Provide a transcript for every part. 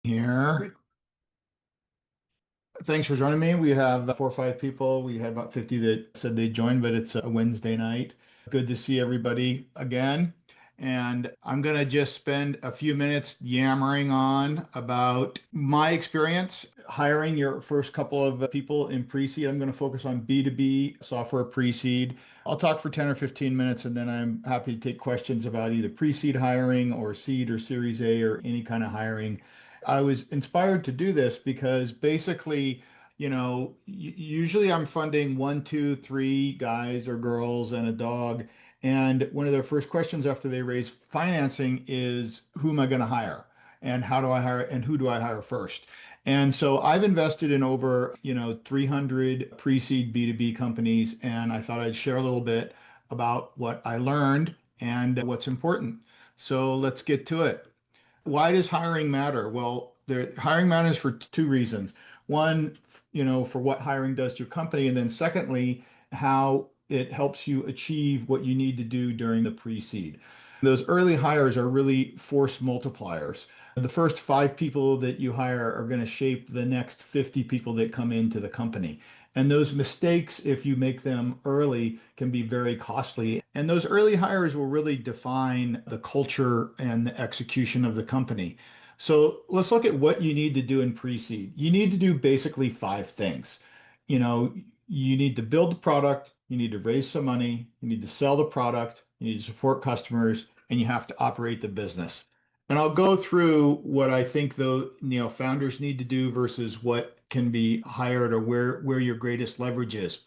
Here. Thanks for joining me. We have 4 or 5 people. We had about 50 that said they joined, but it's a Wednesday night. Good to see everybody again. And I'm going to just spend a few minutes yammering on about my experience hiring your first couple of people in pre-seed. I'm going to focus on B2B software pre-seed. I'll talk for 10 or 15 minutes, and then I'm happy to take questions about either pre-seed hiring or seed or Series A or any kind of hiring. I was inspired to do this because basically, usually I'm funding one, two, three guys or girls and a dog. And one of their first questions after they raise financing is, who am I going to hire? And how do I hire? And who do I hire first? And so I've invested in over, 300 pre-seed B2B companies, and I thought I'd share a little bit about what I learned and what's important. So let's get to it. Why does hiring matter? Well, hiring matters for two reasons. One, for what hiring does to your company, and then secondly, how it helps you achieve what you need to do during the pre-seed. Those early hires are really force multipliers. The first 5 people that you hire are going to shape the next 50 people that come into the company. And those mistakes, if you make them early, can be very costly. And those early hires will really define the culture and the execution of the company. So let's look at what you need to do in pre-seed. You need to do basically 5 things. You know, you need to build the product, you need to raise some money, you need to sell the product, you need to support customers, and you have to operate the business. And I'll go through what I think though, founders need to do versus what can be hired or where your greatest leverage is.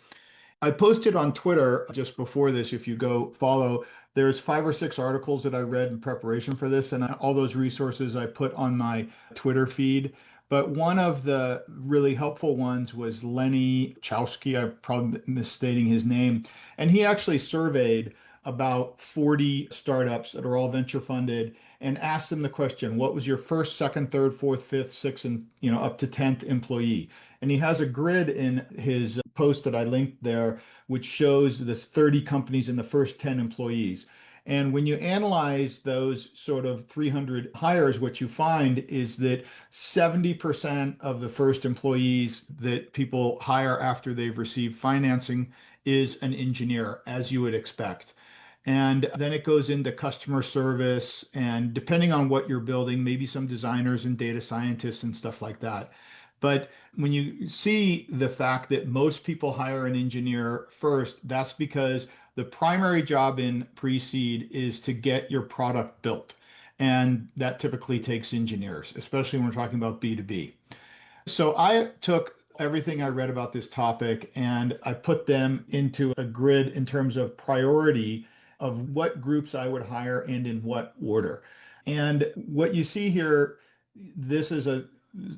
I posted on Twitter just before this, if you go follow, there's 5 or 6 articles that I read in preparation for this, and all those resources I put on my Twitter feed. But one of the really helpful ones was Lenny Chowsky, I'm probably misstating his name, and he actually surveyed about 40 startups that are all venture funded and asked them the question, what was your first, second, third, fourth, fifth, sixth, and up to 10th employee? And he has a grid in his post that I linked there, which shows this 30 companies in the first 10 employees. And when you analyze those sort of 300 hires, what you find is that 70% of the first employees that people hire after they've received financing is an engineer, as you would expect. And then it goes into customer service, and depending on what you're building, maybe some designers and data scientists and stuff like that. But when you see the fact that most people hire an engineer first, that's because the primary job in pre-seed is to get your product built. And that typically takes engineers, especially when we're talking about B2B. So I took everything I read about this topic and I put them into a grid in terms of priority of what groups I would hire and in what order. And what you see here, this is a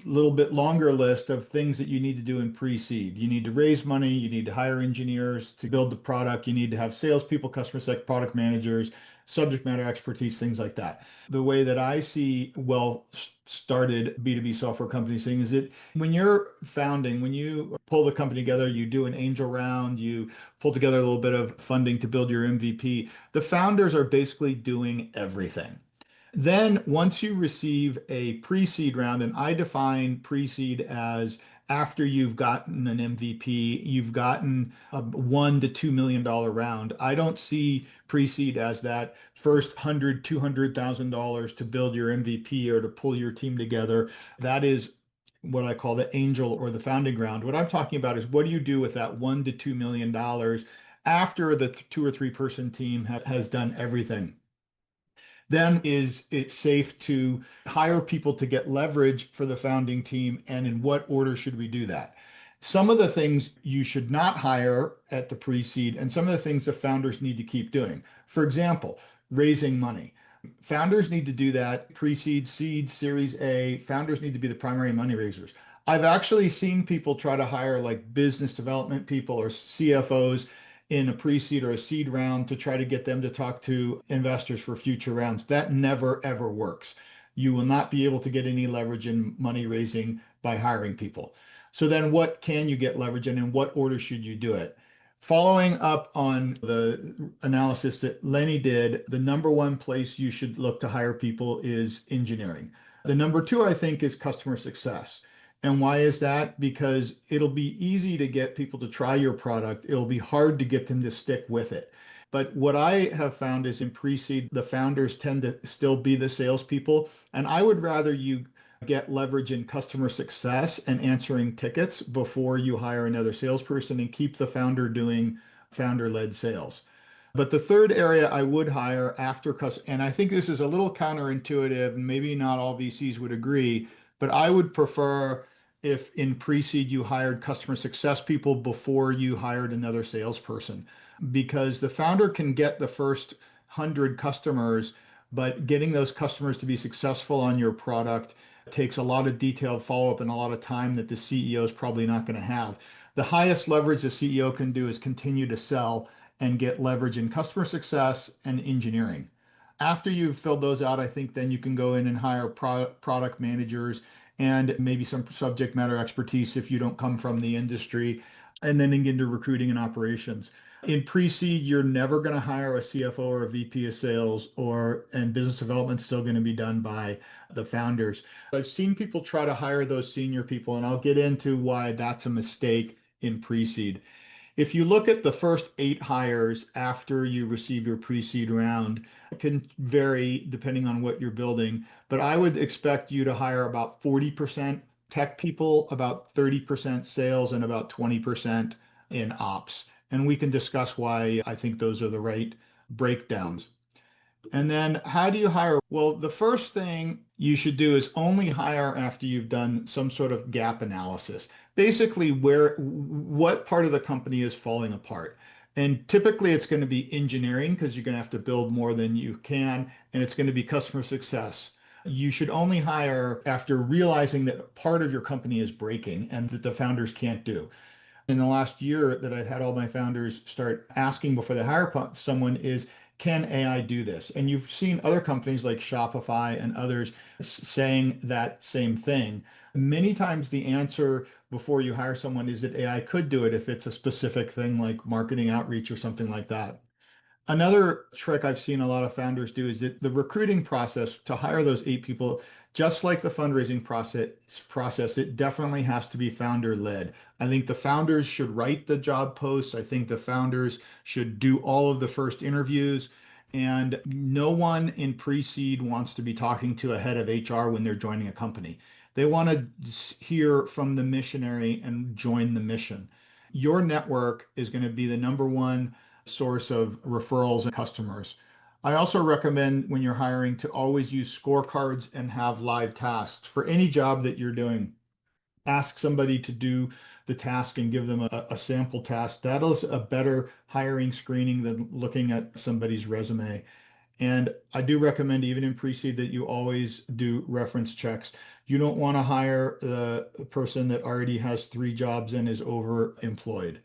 little bit longer list of things that you need to do in pre-seed. You need to raise money, you need to hire engineers to build the product, you need to have salespeople, customer success, product managers, subject matter expertise, things like that. The way that I see well started B2B software companies thing is that when you're founding, when you pull the company together, you do an angel round, you pull together a little bit of funding to build your MVP. The founders are basically doing everything. Then once you receive a pre-seed round, and I define pre-seed as after you've gotten an MVP, you've gotten a $1 to $2 million round. I don't see pre-seed as that first 100, $200,000 to build your MVP or to pull your team together. That is what I call the angel or the founding round. What I'm talking about is what do you do with that $1 to $2 million after the 2 or 3 person team has done everything? Then is it safe to hire people to get leverage for the founding team? And in what order should we do that? Some of the things you should not hire at the pre-seed, and some of the things the founders need to keep doing. For example, raising money. Founders need to do that pre-seed, seed, Series A. Founders need to be the primary money raisers. I've actually seen people try to hire like business development people or CFOs in a pre-seed or a seed round to try to get them to talk to investors for future rounds. That never, ever works. You will not be able to get any leverage in money raising by hiring people. So then what can you get leverage in and what order should you do it? Following up on the analysis that Lenny did, the number one place you should look to hire people is engineering. The number two, I think, is customer success. And why is that? Because it'll be easy to get people to try your product. It'll be hard to get them to stick with it. But what I have found is in pre-seed, the founders tend to still be the salespeople. And I would rather you get leverage in customer success and answering tickets before you hire another salesperson and keep the founder doing founder-led sales. But the third area I would hire after customer, and I think this is a little counterintuitive, and maybe not all VCs would agree, but I would prefer if in pre-seed you hired customer success people before you hired another salesperson, because the founder can get the first 100 customers, but getting those customers to be successful on your product takes a lot of detailed follow-up and a lot of time that the CEO is probably not going to have. The highest leverage the CEO can do is continue to sell and get leverage in customer success and engineering. After you've filled those out, I think then you can go in and hire product managers and maybe some subject matter expertise if you don't come from the industry, and then into recruiting and operations. In pre-seed, you're never going to hire a CFO or a VP of sales, and business development is still going to be done by the founders. I've seen people try to hire those senior people, and I'll get into why that's a mistake in pre-seed. If you look at the first 8 hires after you receive your pre-seed round, it can vary depending on what you're building, but I would expect you to hire about 40% tech people, about 30% sales, and about 20% in ops. And we can discuss why I think those are the right breakdowns. And then how do you hire? Well, the first thing you should do is only hire after you've done some sort of gap analysis. Basically, what part of the company is falling apart. And typically it's going to be engineering because you're going to have to build more than you can, and it's going to be customer success. You should only hire after realizing that part of your company is breaking and that the founders can't do. In the last year that I've had all my founders start asking before they hire someone is, can AI do this? And you've seen other companies like Shopify and others saying that same thing. Many times the answer before you hire someone is that AI could do it if it's a specific thing like marketing outreach or something like that. Another trick I've seen a lot of founders do is that the recruiting process to hire those 8 people, just like the fundraising process, it definitely has to be founder led. I think the founders should write the job posts. I think the founders should do all of the first interviews. And no one in pre-seed wants to be talking to a head of HR when they're joining a company. They want to hear from the missionary and join the mission. Your network is going to be the number one source of referrals and customers. I also recommend when you're hiring to always use scorecards and have live tasks for any job that you're doing. Ask somebody to do the task and give them a sample task. That is a better hiring screening than looking at somebody's resume. And I do recommend, even in pre-seed, that you always do reference checks. You don't want to hire the person that already has 3 jobs and is overemployed.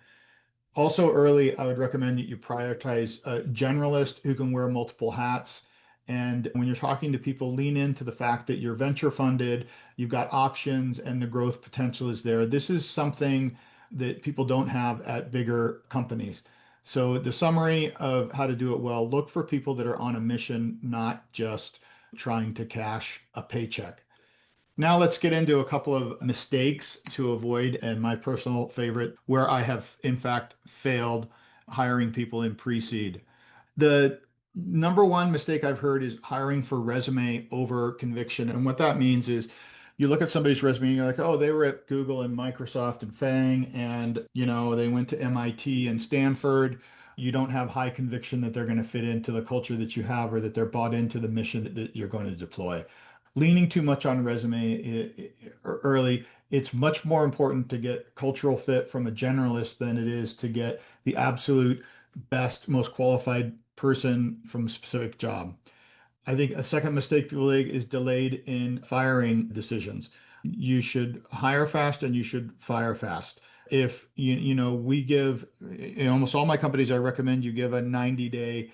Also early, I would recommend that you prioritize a generalist who can wear multiple hats. And when you're talking to people, lean into the fact that you're venture funded, you've got options, and the growth potential is there. This is something that people don't have at bigger companies. So the summary of how to do it well, look for people that are on a mission, not just trying to cash a paycheck. Now let's get into a couple of mistakes to avoid, and my personal favorite, where I have in fact failed hiring people in pre-seed. The number one mistake I've heard is hiring for resume over conviction. And what that means is you look at somebody's resume and you're like, oh, they were at Google and Microsoft and FANG, and they went to MIT and Stanford. You don't have high conviction that they're going to fit into the culture that you have, or that they're bought into the mission that you're going to deploy. Leaning too much on resume early, it's much more important to get cultural fit from a generalist than it is to get the absolute best, most qualified person from a specific job. I think a second mistake people make is delayed in firing decisions. You should hire fast and you should fire fast. If we give, in almost all my companies, I recommend you give a 90-day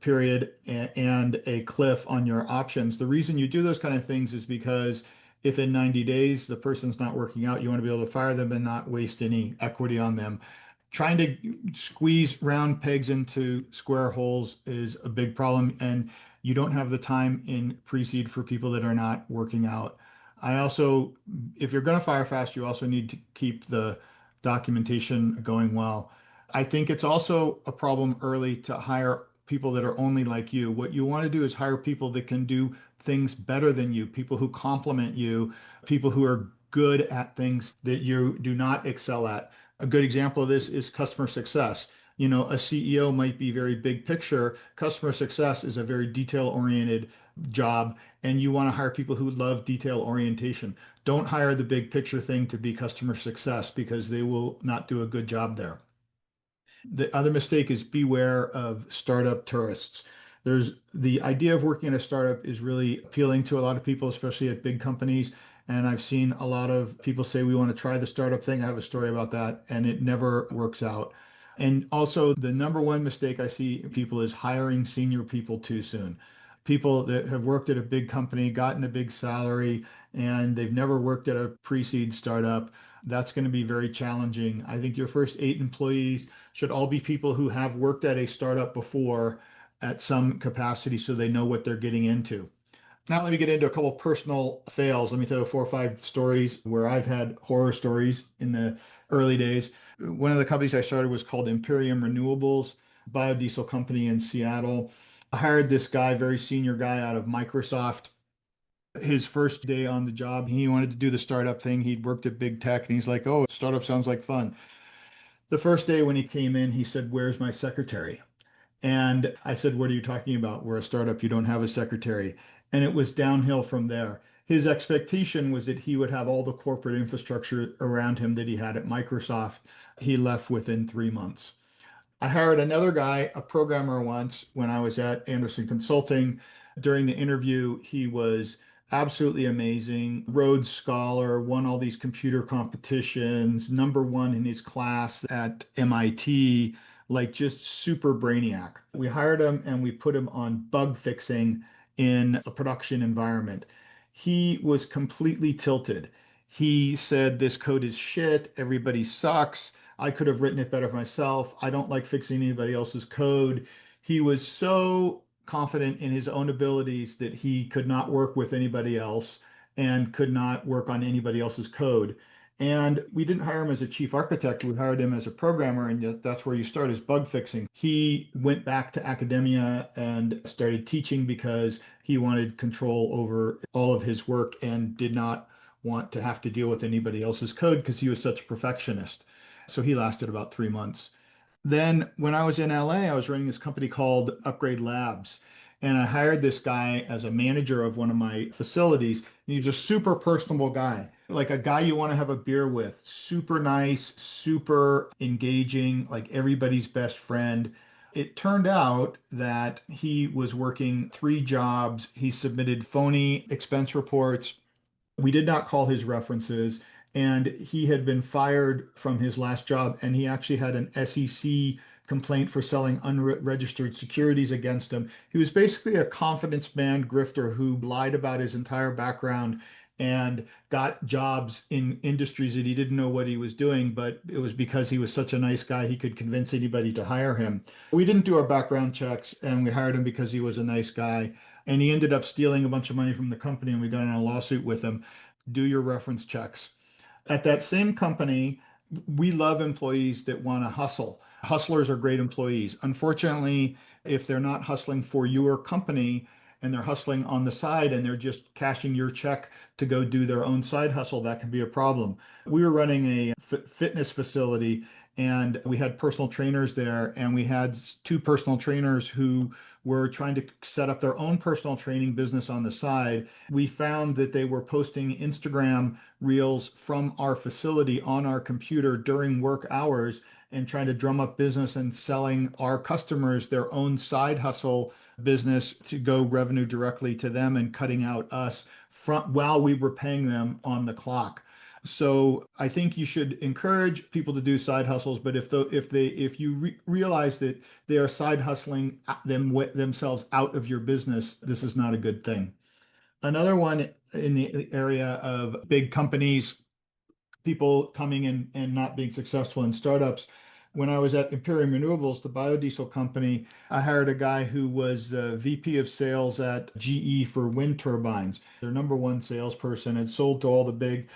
period and a cliff on your options. The reason you do those kind of things is because if in 90 days the person's not working out, you want to be able to fire them and not waste any equity on them. Trying to squeeze round pegs into square holes is a big problem, and You don't have the time in pre-seed for people that are not working out. I also, if you're going to fire fast, you also need to keep the documentation going well. I think it's also a problem early to hire people that are only like you. What you want to do is hire people that can do things better than you, people who complement you, people who are good at things that you do not excel at. A good example of this is customer success. A CEO might be very big picture. Customer success is a very detail oriented job, and you want to hire people who love detail orientation. Don't hire the big picture thing to be customer success because they will not do a good job there. The other mistake is beware of startup tourists. There's the idea of working in a startup is really appealing to a lot of people, especially at big companies. And I've seen a lot of people say, we want to try the startup thing. I have a story about that, and it never works out. And also, the number one mistake I see in people is hiring senior people too soon. People that have worked at a big company, gotten a big salary, and they've never worked at a pre-seed startup. That's going to be very challenging. I think your first 8 employees should all be people who have worked at a startup before at some capacity so they know what they're getting into. Now, let me get into a couple personal fails. Let me tell you 4 or 5 stories where I've had horror stories in the early days. One of the companies I started was called Imperium Renewables, biodiesel company in Seattle. I hired this guy, very senior guy out of Microsoft. His first day on the job, he wanted to do the startup thing. He'd worked at big tech and he's like, oh, startup sounds like fun. The first day when he came in, he said, "Where's my secretary?" And I said, "What are you talking about? We're a startup. You don't have a secretary." And it was downhill from there. His expectation was that he would have all the corporate infrastructure around him that he had at Microsoft. He left within 3 months. I hired another guy, a programmer once when I was at Anderson Consulting. During the interview, he was absolutely amazing, Rhodes Scholar, won all these computer competitions, number one in his class at MIT, like just super brainiac. We hired him and we put him on bug fixing in a production environment. He was completely tilted. He said, "This code is shit. Everybody sucks. I could have written it better myself. I don't like fixing anybody else's code." He was so confident in his own abilities that he could not work with anybody else and could not work on anybody else's code. And we didn't hire him as a chief architect. We hired him as a programmer, and that's where you start is bug fixing. He went back to academia and started teaching because he wanted control over all of his work and did not want to have to deal with anybody else's code because he was such a perfectionist. So he lasted about 3 months. Then when I was in LA, I was running this company called Upgrade Labs. And I hired this guy as a manager of one of my facilities. And he's a super personable guy, like a guy you want to have a beer with. Super nice, super engaging, like everybody's best friend. It turned out that he was working 3 jobs. He submitted phony expense reports. We did not call his references, and he had been fired from his last job, and he actually had an SEC complaint for selling unregistered securities against him. He was basically a confidence man grifter who lied about his entire background and got jobs in industries that he didn't know what he was doing, but it was because he was such a nice guy, he could convince anybody to hire him. We didn't do our background checks, and we hired him because he was a nice guy. And he ended up stealing a bunch of money from the company, and we got in a lawsuit with him. Do your reference checks. At that same company, we love employees that want to hustle. Hustlers are great employees. Unfortunately, if they're not hustling for your company and they're hustling on the side and they're just cashing your check to go do their own side hustle, that can be a problem. We were running a fitness facility and we had personal trainers there, and we had 2 personal trainers who were trying to set up their own personal training business on the side. We found that they were posting Instagram reels from our facility on our computer during work hours and trying to drum up business and selling our customers their own side hustle business to go revenue directly to them and cutting out us from while we were paying them on the clock. So I think you should encourage people to do side hustles, but if you realize that they are side hustling themselves out of your business, this is not a good thing. Another one in the area of big companies, people coming in and not being successful in startups. When I was at Imperium Renewables, the biodiesel company, I hired a guy who was the VP of sales at GE for wind turbines. Their number one salesperson had sold to all the big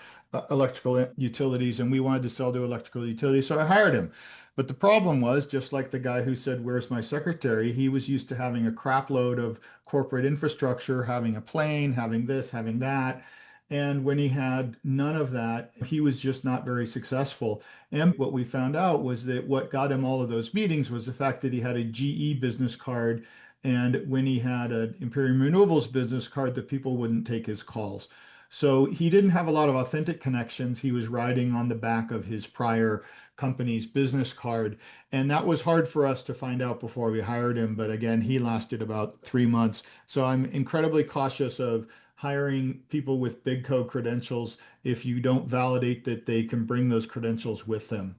electrical utilities, and we wanted to sell to electrical utilities. So I hired him. But the problem was, just like the guy who said, "Where's my secretary?" He was used to having a crap load of corporate infrastructure, having a plane, having this, having that. And when he had none of that, he was just not very successful. And what we found out was that what got him all of those meetings was the fact that he had a GE business card. And when he had an Imperium Renewables business card, the people wouldn't take his calls. So he didn't have a lot of authentic connections. He was riding on the back of his prior company's business card. And that was hard for us to find out before we hired him. But again, he lasted about 3 months. So I'm incredibly cautious of hiring people with Big Co credentials if you don't validate that they can bring those credentials with them.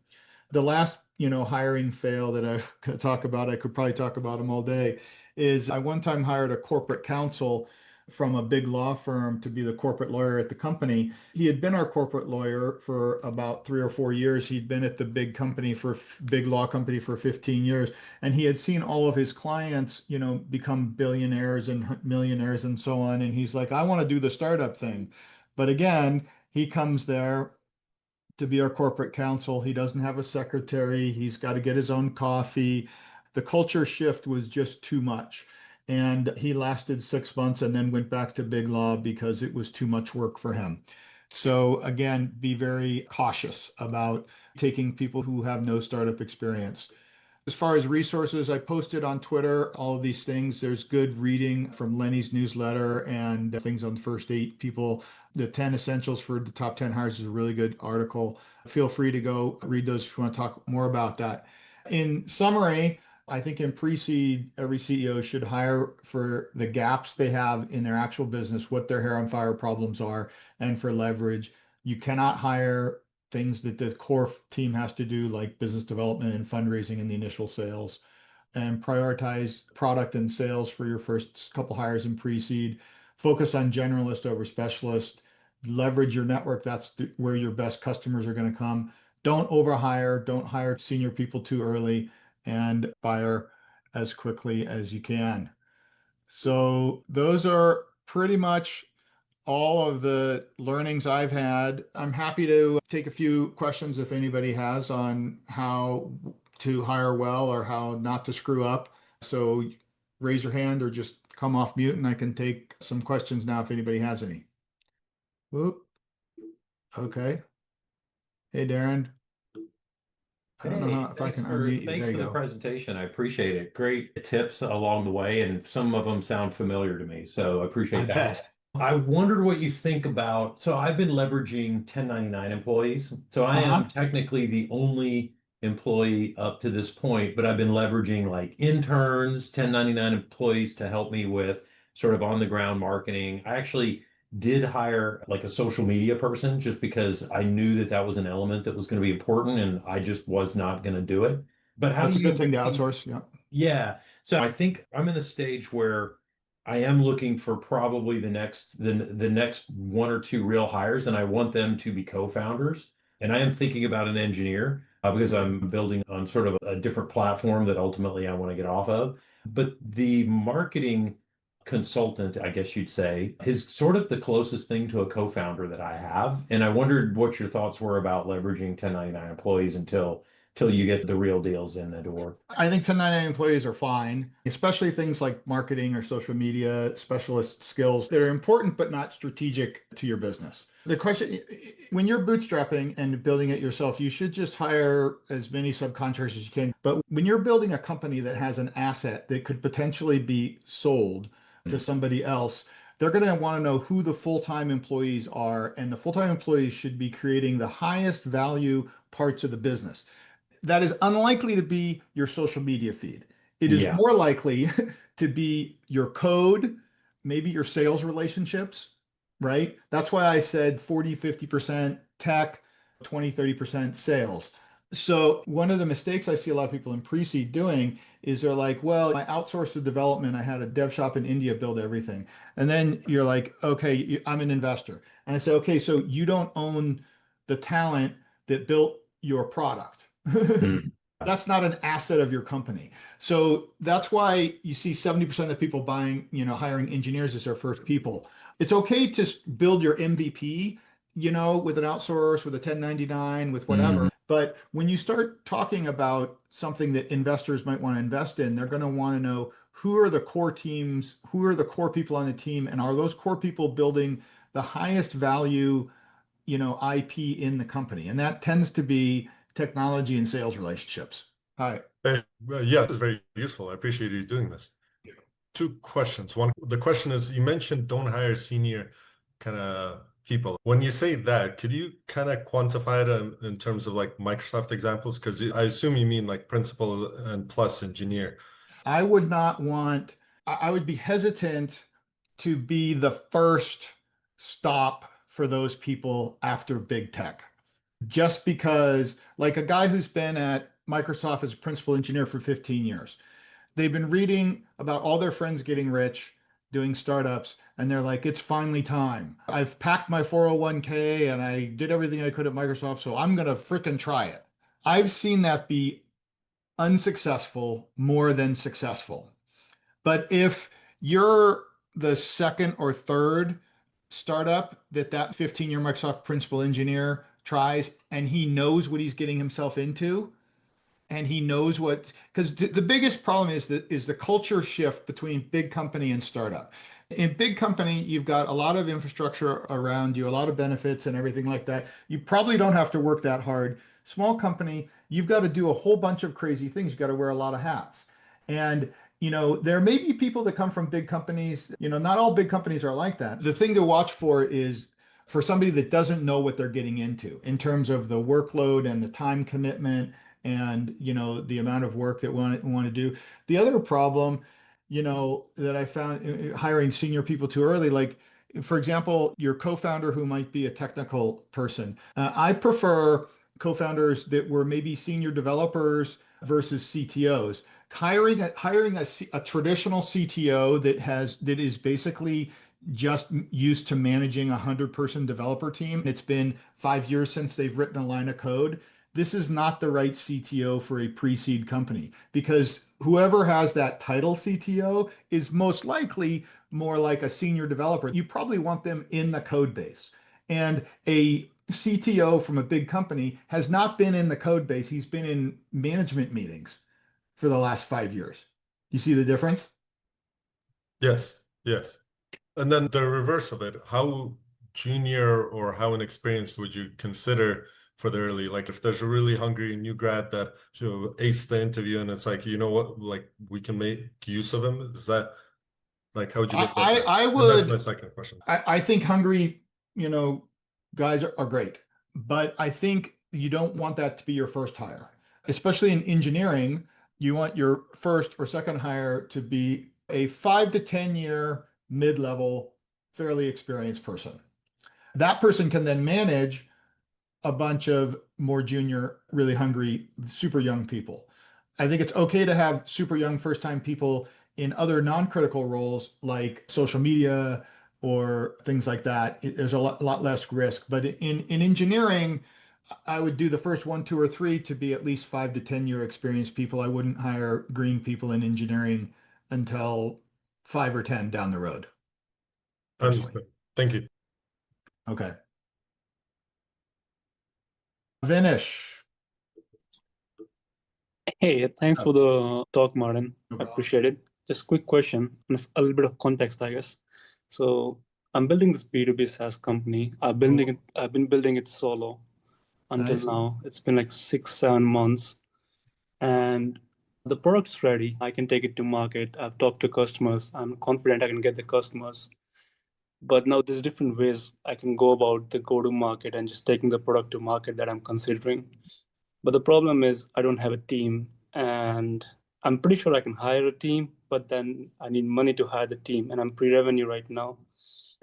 The last, hiring fail that I could talk about, I could probably talk about them all day, is I one time hired a corporate counsel from a big law firm to be the corporate lawyer at the company. He had been our corporate lawyer for about 3 or 4 years. He'd been at the big law company for 15 years, and he had seen all of his clients, become billionaires and millionaires and so on. And he's like, "I want to do the startup thing." But again, he comes there to be our corporate counsel. He doesn't have a secretary. He's got to get his own coffee. The culture shift was just too much. And he lasted 6 months and then went back to Big Law because it was too much work for him. So again, be very cautious about taking people who have no startup experience. As far as resources, I posted on Twitter all of these things. There's good reading from Lenny's newsletter and things on the first eight people. The 10 essentials for the top 10 hires is a really good article. Feel free to go read those if you want to talk more about that. In summary, I think in pre-seed, every CEO should hire for the gaps they have in their actual business, what their hair on fire problems are, and for leverage. You cannot hire things that the core team has to do, like business development and fundraising and the initial sales, and prioritize product and sales for your first couple hires in pre-seed. Focus on generalist over specialist. Leverage your network. That's where your best customers are going to come. Don't overhire. Don't hire senior people too early, and fire as quickly as you can. So those are pretty much all of the learnings I've had. I'm happy to take a few questions if anybody has on how to hire well or how not to screw up. So raise your hand or just come off mute and I can take some questions now if anybody has any. Whoop. Okay. Hey, Darren. I don't know Hey, if I can unmute you. thanks There for you the go. presentation. I appreciate it. Great tips along the way, and some of them sound familiar to me, so I I appreciate that. bet. I wondered what you think about. So I've been leveraging 1099 employees. So I am Uh-huh. technically the only employee up to this point, but I've been leveraging like interns, 1099 employees to help me with sort of on the ground marketing. I actually did hire like a social media person just because I knew that that was an element that was going to be important and I just was not going to do it. But how That's do a good you thing to think? outsource. Yeah. Yeah. So I think I'm in the stage where I am looking for probably the next one or two real hires, and I want them to be co-founders. And I am thinking about an engineer because I'm building on sort of a different platform that ultimately I want to get off of. But the marketing consultant, I guess you'd say, is sort of the closest thing to a co-founder that I have. And I wondered what your thoughts were about leveraging 1099 employees until you get the real deals in the door. I think 1099 employees are fine, especially things like marketing or social media specialist skills that are important but not strategic to your business. The question, when you're bootstrapping and building it yourself, you should just hire as many subcontractors as you can. But when you're building a company that has an asset that could potentially be sold to somebody else, they're going to want to know who the full-time employees are, and the full-time employees should be creating the highest value parts of the business. That is unlikely to be your social media feed. It is Yeah. more likely to be your code, maybe your sales relationships, right? That's why I said 40, 50% tech, 20, 30% sales. So one of the mistakes I see a lot of people in pre-seed doing is they're like, well, I outsourced the development. I had a dev shop in India build everything. And then you're like, okay, I'm an investor. And I say, okay, so you don't own the talent that built your product. Mm. That's not an asset of your company. So that's why you see 70% of people buying, hiring engineers as their first people. It's okay to build your MVP, with an outsource, with a 1099, with whatever. But when you start talking about something that investors might want to invest in, they're going to want to know who are the core teams, who are the core people on the team, and are those core people building the highest value, IP in the company? And that tends to be technology and sales relationships. Hi. Yeah, it's very useful. I appreciate you doing this. Two questions. One, the question is, you mentioned don't hire senior kind of people. When you say that, could you kind of quantify it in terms of like Microsoft examples? Because I assume you mean like principal and plus engineer. I would not want, I would be hesitant to be the first stop for those people after big tech. Just because, like a guy who's been at Microsoft as a principal engineer for 15 years, they've been reading about all their friends getting rich doing startups, and they're like, it's finally time. I've packed my 401k and I did everything I could at Microsoft, so I'm going to frickin' try it. I've seen that be unsuccessful more than successful. But if you're the second or third startup that 15-year Microsoft principal engineer tries, and he knows what he's getting himself into, and he knows what, because the biggest problem is the culture shift between big company and startup. In big company, you've got a lot of infrastructure around you, a lot of benefits and everything like that. You probably don't have to work that hard. Small company, you've got to do a whole bunch of crazy things. You've got to wear a lot of hats. And there may be people that come from big companies. Not all big companies are like that. The thing to watch for is for somebody that doesn't know what they're getting into in terms of the workload and the time commitment and the amount of work that we want to do. The other problem, that I found hiring senior people too early, like for example, your co-founder who might be a technical person. I prefer co-founders that were maybe senior developers versus CTOs. Hiring a traditional CTO that is basically just used to managing a 100-person developer team. It's been 5 years since they've written a line of code. This is not the right CTO for a pre-seed company, because whoever has that title CTO is most likely more like a senior developer. You probably want them in the code base. And a CTO from a big company has not been in the code base. He's been in management meetings for the last 5 years. You see the difference? Yes, yes. And then the reverse of it, how junior or how inexperienced would you consider for the early? Like if there's a really hungry new grad that ace the interview and it's like, you know what, like we can make use of him. Is that like, how would you go about that? I And that's my would, second question. I think hungry, guys are great, but I think you don't want that to be your first hire, especially in engineering. You want your first or second hire to be a 5 to 10 year mid-level, fairly experienced person. That person can then manage a bunch of more junior, really hungry, super young people. I think it's okay to have super young first time people in other non-critical roles like social media or things like that. There's a lot less risk. But in engineering, I would do the first 1, 2, or 3 to be at least 5 to 10 year experienced people. I wouldn't hire green people in engineering until 5 or 10 down the road. Personally. Understood. Thank you. Okay. Vinish. Hey, thanks for the talk, Martin. No I problem. appreciate it. Just quick question, and it's a little bit of context, I guess. So I'm building this B2B SaaS company. I've been building it solo until Nice. now. It's been like 6, 7 months. And the product's ready. I can take it to market. I've talked to customers. I'm confident I can get the customers. But now there's different ways I can go about the go-to-market and just taking the product to market that I'm considering. But the problem is I don't have a team, and I'm pretty sure I can hire a team, but then I need money to hire the team, and I'm pre-revenue right now.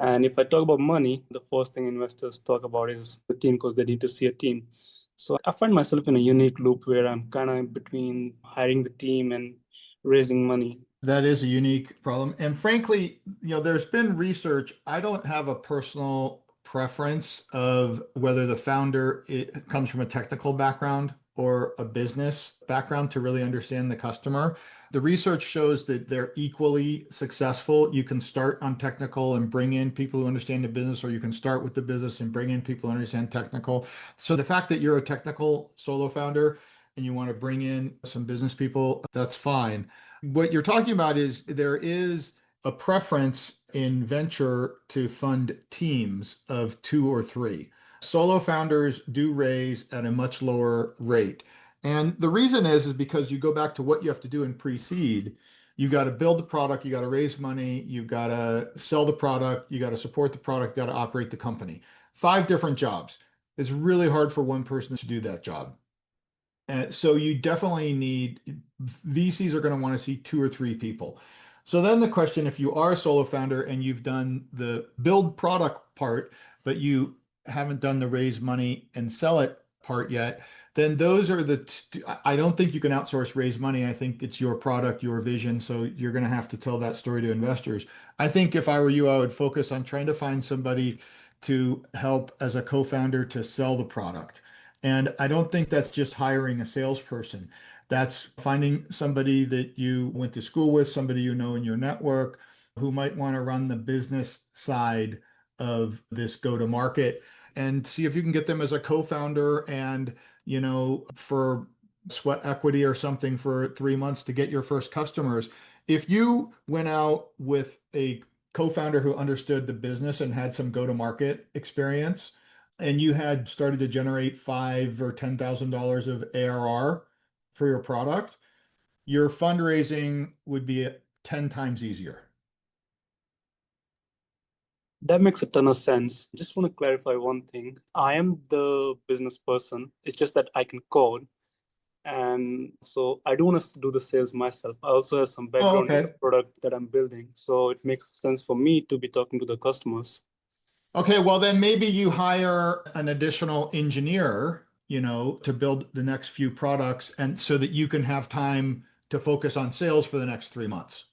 And if I talk about money, the first thing investors talk about is the team because they need to see a team. So I find myself in a unique loop where I'm kind of between hiring the team and raising money. That is a unique problem. And frankly, there's been research. I don't have a personal preference of whether the founder comes from a technical background or a business background to really understand the customer. The research shows that they're equally successful. You can start on technical and bring in people who understand the business, or you can start with the business and bring in people who understand technical. So the fact that you're a technical solo founder and you want to bring in some business people, that's fine. What you're talking about is there is a preference in venture to fund teams of 2 or 3. Solo founders do raise at a much lower rate. And the reason is because you go back to what you have to do in pre-seed. You got to build the product, you got to raise money, you got to sell the product, you got to support the product, you got to operate the company. 5 different jobs. It's really hard for one person to do that job. So you definitely need, VCs are going to want to see 2 or 3 people. So then the question, if you are a solo founder and you've done the build product part, but you haven't done the raise money and sell it part yet, then those are I don't think you can outsource raise money. I think it's your product, your vision. So you're going to have to tell that story to investors. I think if I were you, I would focus on trying to find somebody to help as a co-founder to sell the product. And I don't think that's just hiring a salesperson. That's finding somebody that you went to school with, somebody you know in your network who might want to run the business side of this go-to-market, and see if you can get them as a co-founder and, for sweat equity or something for 3 months to get your first customers. If you went out with a co-founder who understood the business and had some go-to-market experience, and you had started to generate $5,000 or $10,000 of ARR for your product, your fundraising would be 10 times easier. That makes a ton of sense. Just want to clarify one thing. I am the business person. It's just that I can code. And so I don't want to do the sales myself. I also have some background in the product that I'm building. So it makes sense for me to be talking to the customers. Okay, well then maybe you hire an additional engineer, to build the next few products, and so that you can have time to focus on sales for the next 3 months.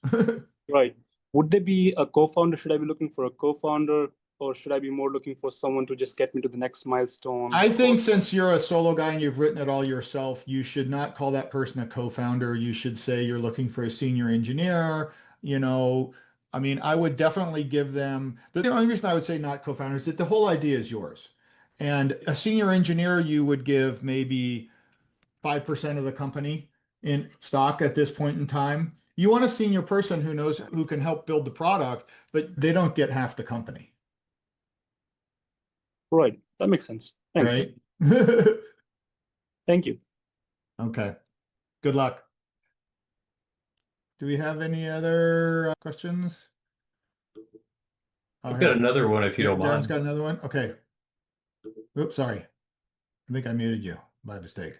Right. Would there be a co-founder? Should I be looking for a co-founder, or should I be more looking for someone to just get me to the next milestone? I think since you're a solo guy and you've written it all yourself, you should not call that person a co-founder. You should say you're looking for a senior engineer. I mean, I would definitely give them, the only reason I would say not co-founder is that the whole idea is yours. And a senior engineer, you would give maybe 5% of the company in stock at this point in time. You want a senior person who can help build the product, but they don't get half the company. Right. That makes sense. Thanks. Right? Thank you. Okay. Good luck. Do we have any other questions? I've got another one if you don't Darren's mind. got another one? Okay. Oops, sorry. I think I muted you by mistake.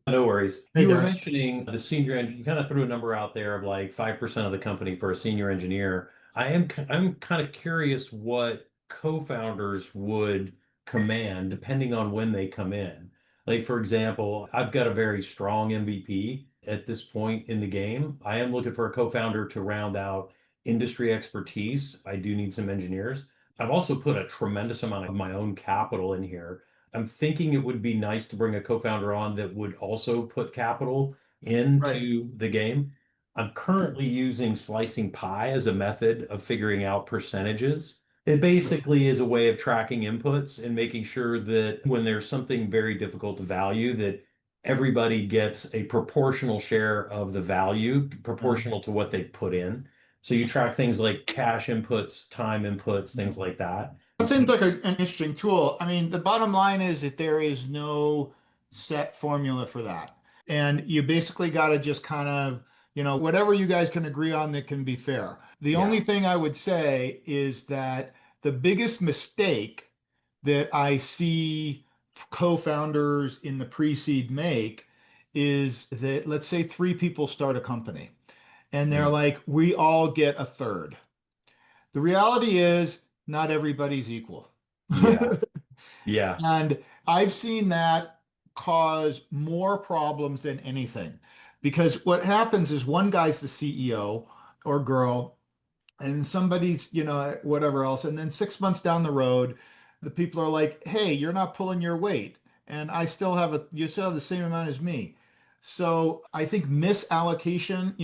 No worries. Hey, You were Darren. mentioning the senior engineer. You kind of threw a number out there of like 5% of the company for a senior engineer. I'm kind of curious what co-founders would command depending on when they come in. Like, for example, I've got a very strong MVP at this point in the game. I am looking for a co-founder to round out industry expertise. I do need some engineers. I've also put a tremendous amount of my own capital in here. I'm thinking it would be nice to bring a co-founder on that would also put capital into the game. I'm currently using slicing pie as a method of figuring out percentages. It basically is a way of tracking inputs and making sure that when there's something very difficult to value, that everybody gets a proportional share of the value, proportional to what they put in. So you track things like cash inputs, time inputs, things like that. That seems like an interesting tool. I mean, the bottom line is that there is no set formula for that. And you basically got to just kind of, whatever you guys can agree on that can be fair. The only thing I would say is that the biggest mistake that I see co-founders in the pre-seed make is that, let's say 3 people start a company and they're like, we all get a third. The reality is not everybody's equal. Yeah. Yeah. And I've seen that cause more problems than anything. Because what happens is one guy's the CEO or girl, and somebody's, whatever else. And then 6 months down the road, the people are like, hey, you're not pulling your weight. and I still have you still have the same amount as me. So I think misallocation,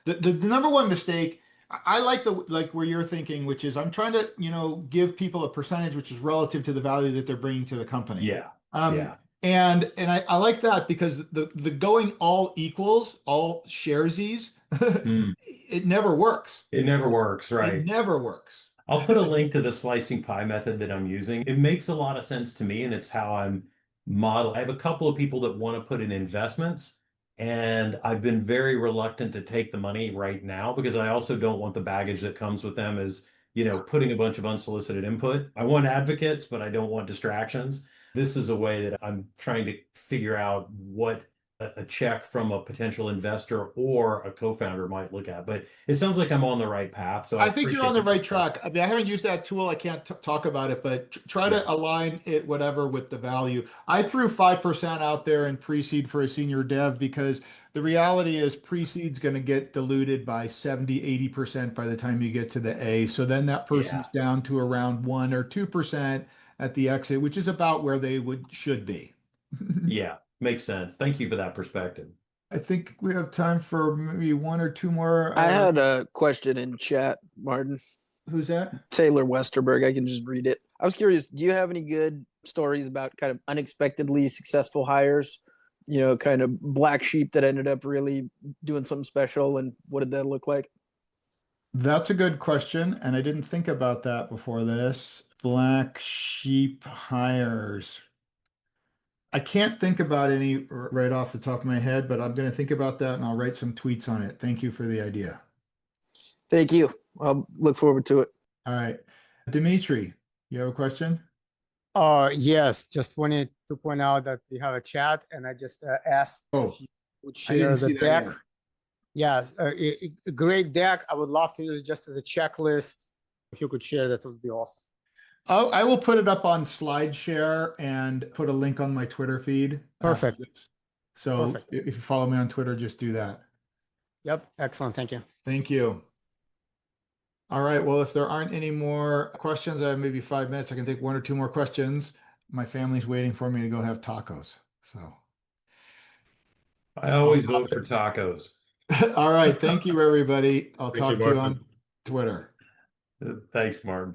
the number one mistake, I like where you're thinking, which is I'm trying to, give people a percentage which is relative to the value that they're bringing to the company. Yeah. Um, Yeah. and I like that because the going all equals, all sharesies, Mm. it never works. It never works, It right? never works. I'll put a link to the slicing pie method that I'm using. It makes a lot of sense to me, and it's how I'm model. I have a couple of people that want to put in investments, and I've been very reluctant to take the money right now because I also don't want the baggage that comes with them as, putting a bunch of unsolicited input. I want advocates, but I don't want distractions. This is a way that I'm trying to figure out what a check from a potential investor or a co-founder might look at. But it sounds like I'm on the right path. So I think you're appreciate on the right feedback. track. I mean, I haven't used that tool. I can't talk about it, but try Yeah. to align it, whatever, with the value. I threw 5% out there in pre-seed for a senior dev because the reality is pre-seed's going to get diluted by 70, 80% by the time you get to the A. So then that person's down to around 1 or 2% at the exit, which is about where they should be. Yeah, makes sense. Thank you for that perspective. I think we have time for maybe one or two more. I had a question in chat, Martin. Who's that? Taylor Westerberg. I can just read it. I was curious, do you have any good stories about kind of unexpectedly successful hires? Kind of black sheep that ended up really doing something special, and what did that look like? That's a good question, and I didn't think about that before this. Black sheep hires. I can't think about any right off the top of my head, but I'm going to think about that and I'll write some tweets on it. Thank you for the idea. Thank you. I'll look forward to it. All right. Dimitri, you have a question? Yes, just wanted to point out that we have a chat, and I just asked if you would I didn't share see the that deck. yet. Yeah, a great deck. I would love to use it just as a checklist. If you could share, that would be awesome. Oh, I will put it up on SlideShare and put a link on my Twitter feed. Perfect. So Perfect. if you follow me on Twitter, just do that. Yep, excellent. Thank you. Thank you. All right. Well, if there aren't any more questions, I have maybe 5 minutes. I can take one or two more questions. My family's waiting for me to go have tacos. So, I always stop vote it. for tacos. all right. Thank you, everybody. I'll Thank talk you, to you Martin. on Twitter. Thanks, Martin.